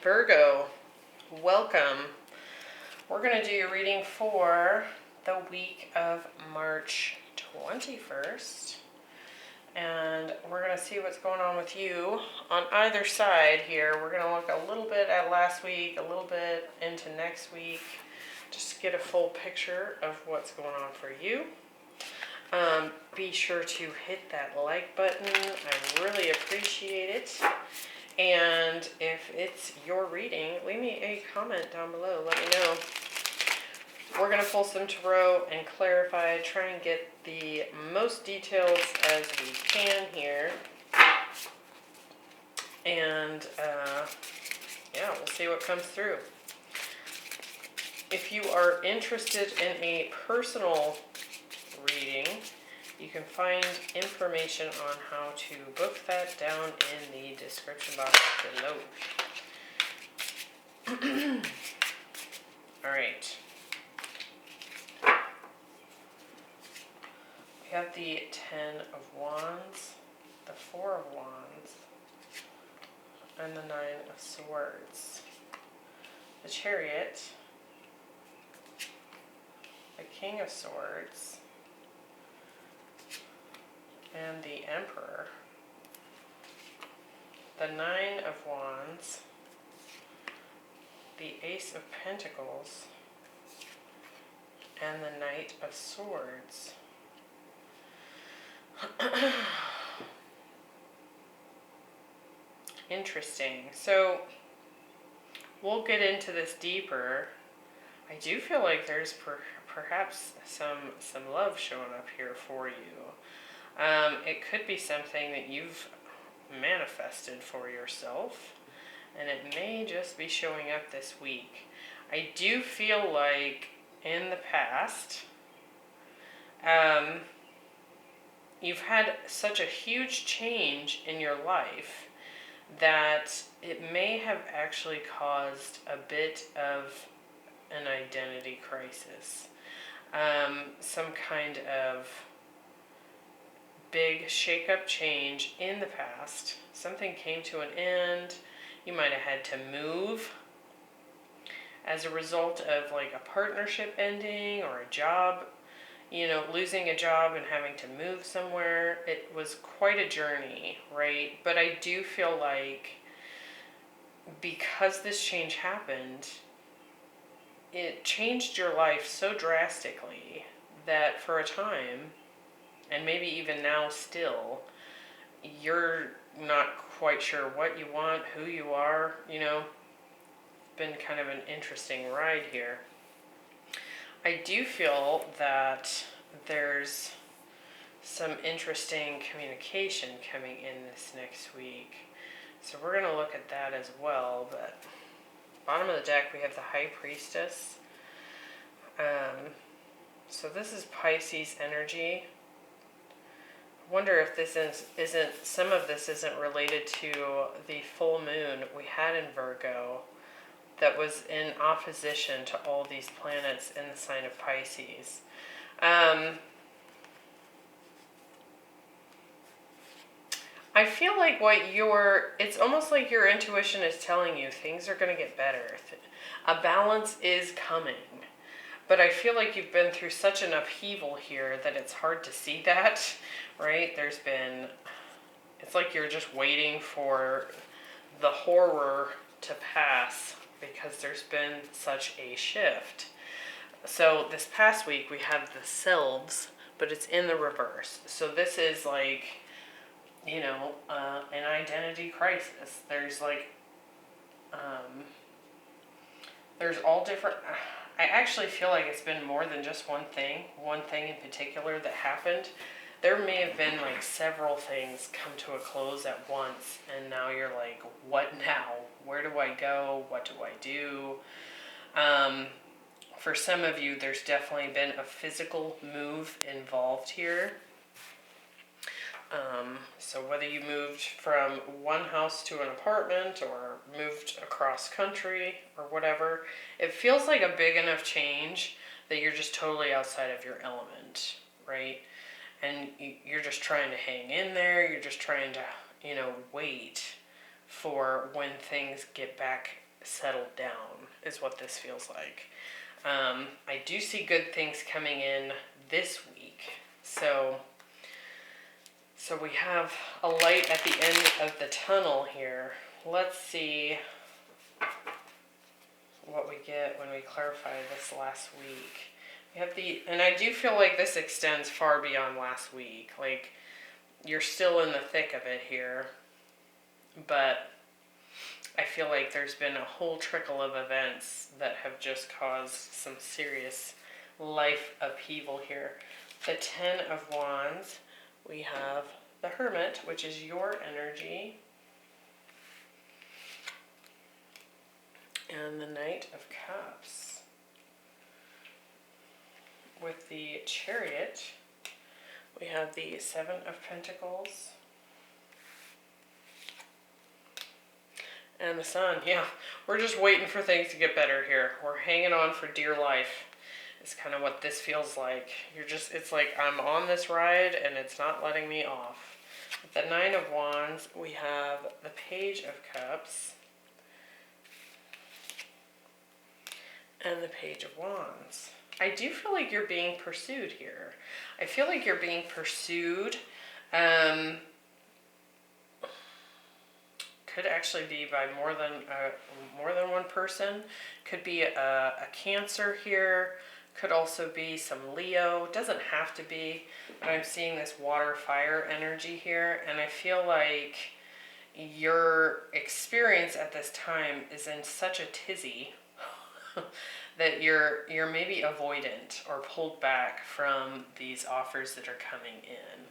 Virgo, welcome. We're going to do your reading for the week of March 21st. And we're going to see what's going on with you on either side here. We're going to look a little bit at last week, a little bit into next week, just to get a full picture of what's going on for you. Be sure to hit that like button. I really appreciate it. And if it's your reading, leave me a comment down below. Let me know. We're going to pull some tarot and clarify, try and get the most details as we can here. And yeah, we'll see what comes through. If you are interested in a personal reading, you can find information on how to book that down in the description box below. All right. We have the 10 of Wands, the 4 of Wands, and the 9 of Swords. The Chariot, the King of Swords, and the Emperor, the 9 of Wands, the Ace of Pentacles, and the Knight of Swords. Interesting. So we'll get into this deeper. I do feel like there's perhaps some love showing up here for you. It could be something that you've manifested for yourself, and it may just be showing up this week. I do feel like in the past, you've had such a huge change in your life that it may have actually caused a bit of an identity crisis. Some kind of big shake-up change in the past. Something came to an end. You might have had to move as a result of like a partnership ending or a job, losing a job and having to move somewhere. It was quite a journey, right? But I do feel like because this change happened, it changed your life so drastically that for a time, and maybe even now still, you're not quite sure what you want, who you are, Been kind of an interesting ride here. I do feel that there's some interesting communication coming in this next week. So we're going to look at that as well. But bottom of the deck, we have the High Priestess. So this is Pisces energy. Wonder if this some of this isn't related to the full moon we had in Virgo that was in opposition to all these planets in the sign of Pisces. I feel like it's almost like your intuition is telling you things are going to get better. A balance is coming. But I feel like you've been through such an upheaval here that it's hard to see that, right? It's like you're just waiting for the horror to pass because there's been such a shift. So this past week we have the Selves, but it's in the reverse. So this is like, an identity crisis. There's like, there's all different... I actually feel like it's been more than just one thing in particular that happened. There may have been like several things come to a close at once, and now you're like, what now? Where do I go? What do I do? For some of you, there's definitely been a physical move involved here. So whether you moved from one house to an apartment or moved across country or whatever, it feels like a big enough change that you're just totally outside of your element, right? And you're just trying to hang in there. You're just trying to, wait for when things get back settled down, is what this feels like. I do see good things coming in this week. So we have a light at the end of the tunnel here. Let's see what we get when we clarify this last week. We have and I do feel like this extends far beyond last week. Like, you're still in the thick of it here, but I feel like there's been a whole trickle of events that have just caused some serious life upheaval here. The 10 of Wands, we have the Hermit, which is your energy, and the Knight of Cups. With the Chariot, we have the 7 of Pentacles, and the Sun. Yeah, we're just waiting for things to get better here. We're hanging on for dear life. It's kind of what this feels like. It's like I'm on this ride and it's not letting me off. With the 9 of Wands, we have the Page of Cups and the Page of Wands. I do feel like you're being pursued here. I feel like you're being pursued. Could actually be by more than one person. Could be a Cancer here. Could also be some Leo. Doesn't have to be, but I'm seeing this water fire energy here, and I feel like your experience at this time is in such a tizzy that you're maybe avoidant or pulled back from these offers that are coming in.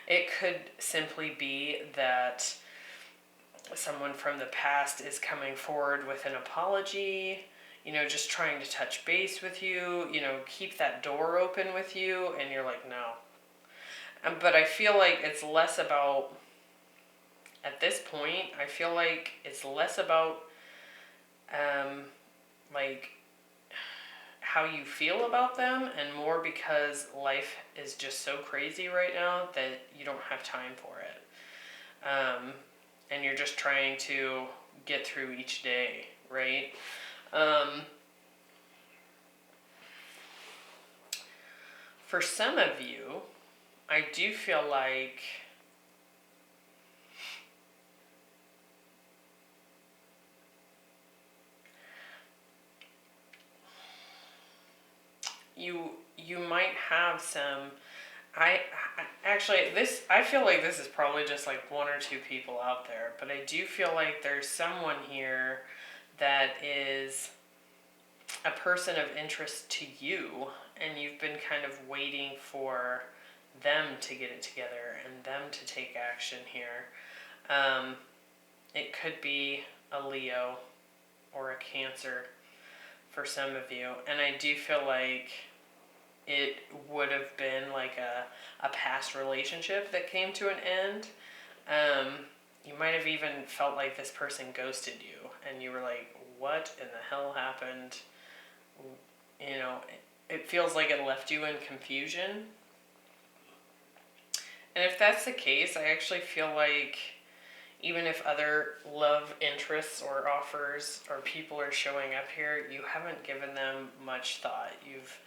It could simply be that someone from the past is coming forward with an apology, just trying to touch base with you, keep that door open with you, and you're like, no. But I feel like it's less about, at this point, I feel like it's less about like how you feel about them, and more because life is just so crazy right now that you don't have time for it. And you're just trying to get through each day, right? For some of you, I do feel like you might have some. I feel like this is probably just like one or two people out there, but I do feel like there's someone here that is a person of interest to you, and you've been kind of waiting for them to get it together and them to take action here. It could be a Leo or a Cancer for some of you, and I do feel like it would have been like a past relationship that came to an end. You might have even felt like this person ghosted you, and you were like, what in the hell happened? It feels like it left you in confusion. And if that's the case, I actually feel like even if other love interests or offers or people are showing up here, you haven't given them much thought. You've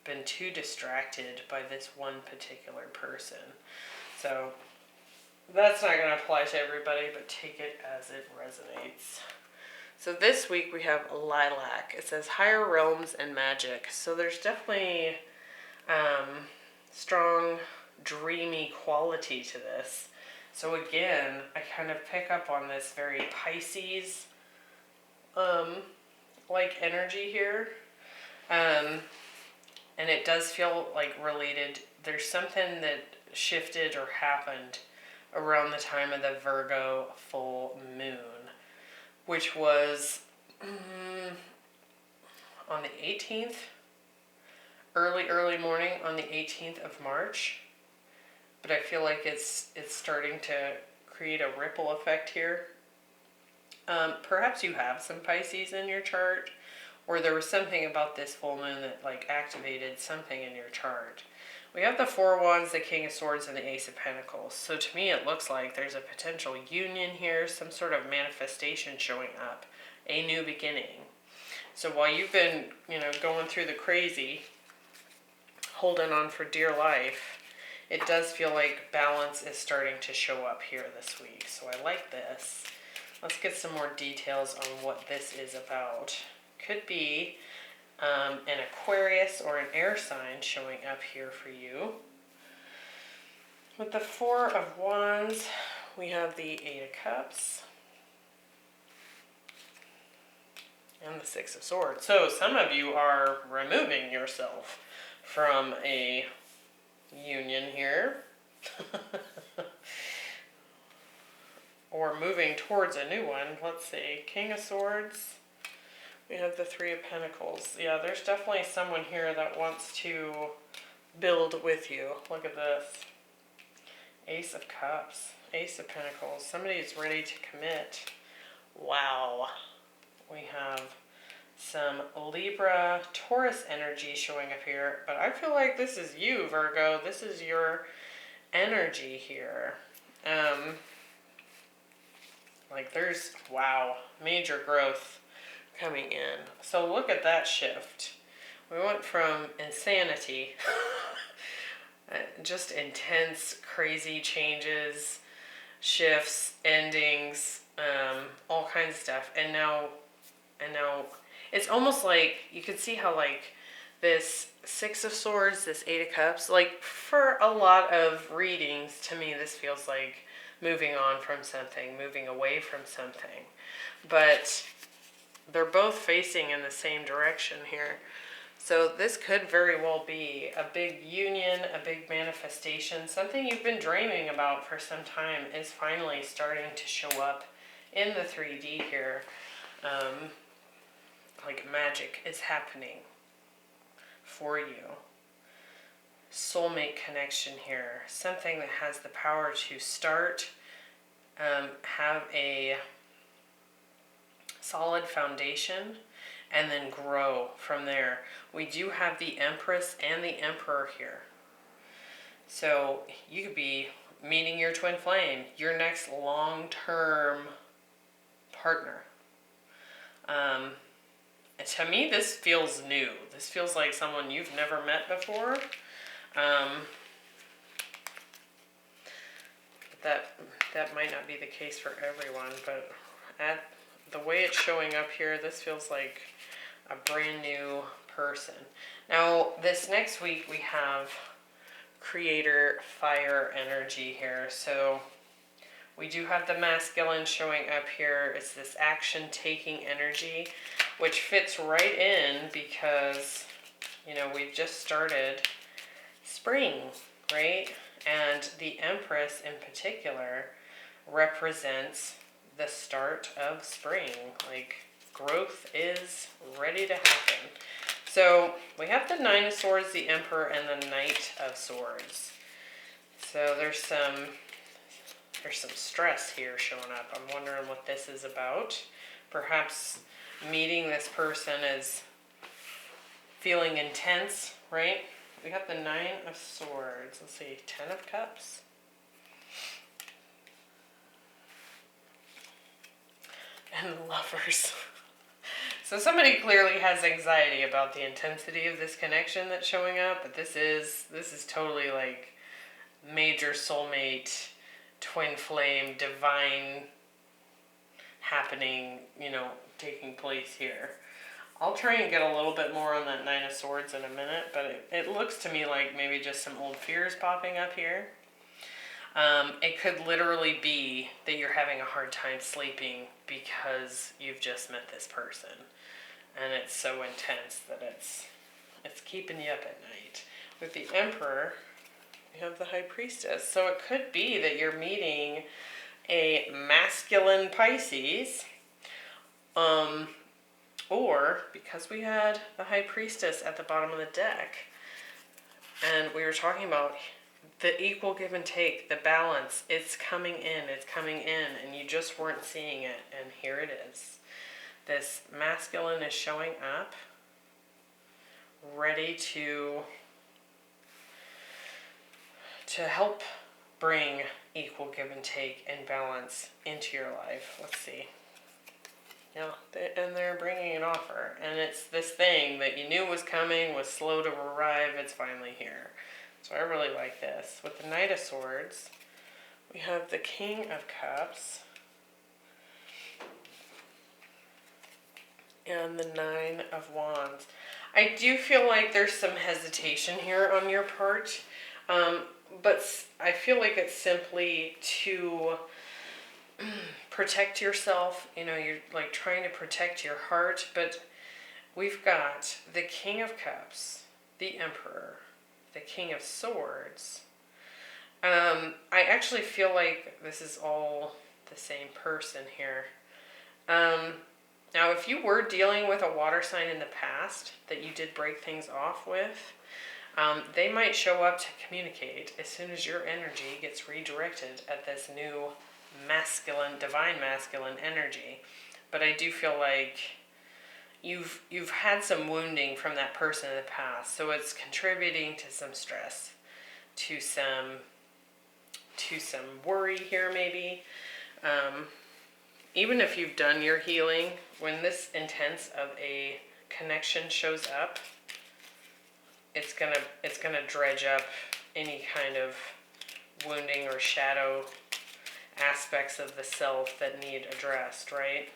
been too distracted by this one particular person. So that's not going to apply to everybody, but take it as it resonates. So this week we have Lilac. It says higher realms and magic. So there's definitely strong, dreamy quality to this. So again, I kind of pick up on this very Pisces like energy here. And it does feel like related. There's something that shifted or happened around the time of the Virgo full moon, which was on the 18th, early morning on the 18th of March. But I feel like it's starting to create a ripple effect here. Perhaps you have some Pisces in your chart, or there was something about this full moon that like activated something in your chart. We have the Four of Wands, the King of Swords, and the Ace of Pentacles. So to me it looks like there's a potential union here, some sort of manifestation showing up a new beginning. So while you've been, going through the crazy, holding on for dear life, it does feel like balance is starting to show up here this week. So I like this. Let's get some more details on what this is about. Could be an Aquarius or an air sign showing up here for you. With the Four of Wands, we have the Eight of Cups and the Six of Swords. So some of you are removing yourself from a union here. Or moving towards a new one. Let's see. King of Swords. We have the Three of Pentacles. Yeah, there's definitely someone here that wants to build with you. Look at this. Ace of Cups. Ace of Pentacles. Somebody's ready to commit. Wow. We have some Libra, Taurus energy showing up here. But I feel like this is you, Virgo. This is your energy here. Like there's, wow, major growth coming in. So look at that shift. We went from insanity, just intense, crazy changes, shifts, endings, all kinds of stuff. And now it's almost like you can see how like this Six of Swords, this Eight of Cups, like for a lot of readings, to me, this feels like moving on from something, moving away from something. But they're both facing in the same direction here. So this could very well be a big union, a big manifestation. Something you've been dreaming about for some time is finally starting to show up in the 3D here. Like magic is happening for you. Soulmate connection here. Something that has the power to start, have a solid foundation, and then grow from there. We do have the Empress and the Emperor here. So you could be meeting your twin flame, your next long-term partner. To me, this feels new. This feels like someone you've never met before. That might not be the case for everyone, but at the way it's showing up here, this feels like a brand new person. Now, this next week we have Creator Fire energy here. So we do have the masculine showing up here. It's this action-taking energy, which fits right in because, we've just started spring, right? And the Empress in particular represents the start of spring. Like, growth is ready to happen. So we have the Nine of Swords, the Emperor, and the Knight of Swords. So there's some stress here showing up. I'm wondering what this is about. Perhaps meeting this person is feeling intense, right? We have the Nine of Swords. Let's see, Ten of Cups. And Lovers. So somebody clearly has anxiety about the intensity of this connection that's showing up, but this is totally like major soulmate, twin flame, divine happening, taking place here. I'll try and get a little bit more on that Nine of Swords in a minute, but it looks to me like maybe just some old fears popping up here. It could literally be that you're having a hard time sleeping because you've just met this person. And it's so intense that it's keeping you up at night. With the Emperor, you have the High Priestess. So it could be that you're meeting a masculine Pisces, or because we had the High Priestess at the bottom of the deck, and we were talking about the equal give and take, the balance, it's coming in, and you just weren't seeing it, and here it is. This masculine is showing up, ready to help bring equal give and take and balance into your life. Let's see. Yeah, and they're bringing an offer, and it's this thing that you knew was coming, was slow to arrive, it's finally here. So I really like this. With the Knight of Swords, we have the King of Cups, and the Nine of Wands. I do feel like there's some hesitation here on your part, but I feel like it's simply to protect yourself. You know, you're like trying to protect your heart, but we've got the King of Cups, the Emperor, the King of Swords. I actually feel like this is all the same person here. Now, if you were dealing with a water sign in the past that you did break things off with, they might show up to communicate as soon as your energy gets redirected at this new masculine, divine masculine energy. But I do feel like you've had some wounding from that person in the past, so it's contributing to some stress, to some worry here maybe. Even if you've done your healing, when this intense of a connection shows up, it's gonna dredge up any kind of wounding or shadow aspects of the self that need addressed, right?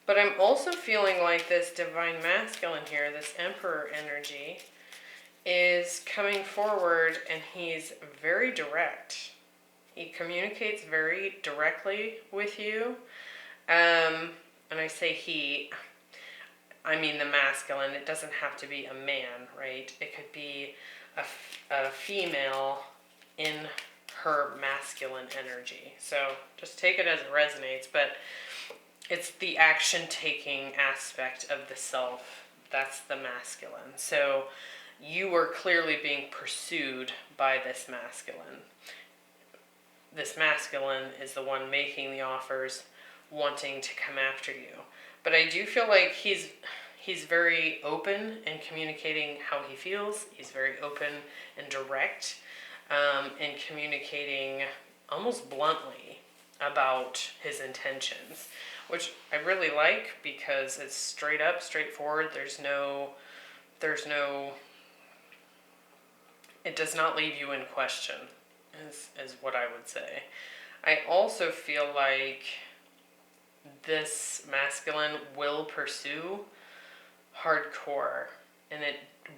But I'm also feeling like this divine masculine here, this Emperor energy, is coming forward, and he's very direct. He communicates very directly with you. And I say he, I mean the masculine. It doesn't have to be a man, right? It could be a female in her masculine energy. So just take it as it resonates, but it's the action-taking aspect of the self. That's the masculine. So you are clearly being pursued by this masculine. This masculine is the one making the offers, wanting to come after you. But I do feel like he's very open in communicating how he feels. He's very open and direct in communicating almost bluntly about his intentions, which I really like because it's straight up, straightforward. It does not leave you in question, is what I would say. I also feel like this masculine will pursue hardcore, and it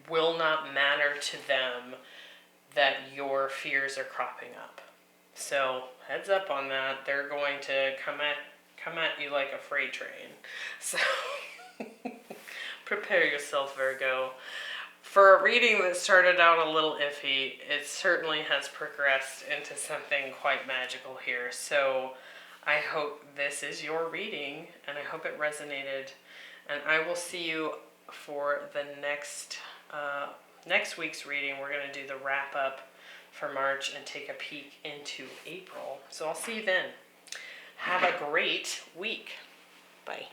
will not matter to them that your fears are cropping up. So heads up on that. They're going to come at you like a freight train. So prepare yourself, Virgo. For a reading that started out a little iffy, it certainly has progressed into something quite magical here. So I hope this is your reading, and I hope it resonated. And I will see you for the next week's reading. We're going to do the wrap up for March and take a peek into April. So I'll see you then. Have a great week. Bye.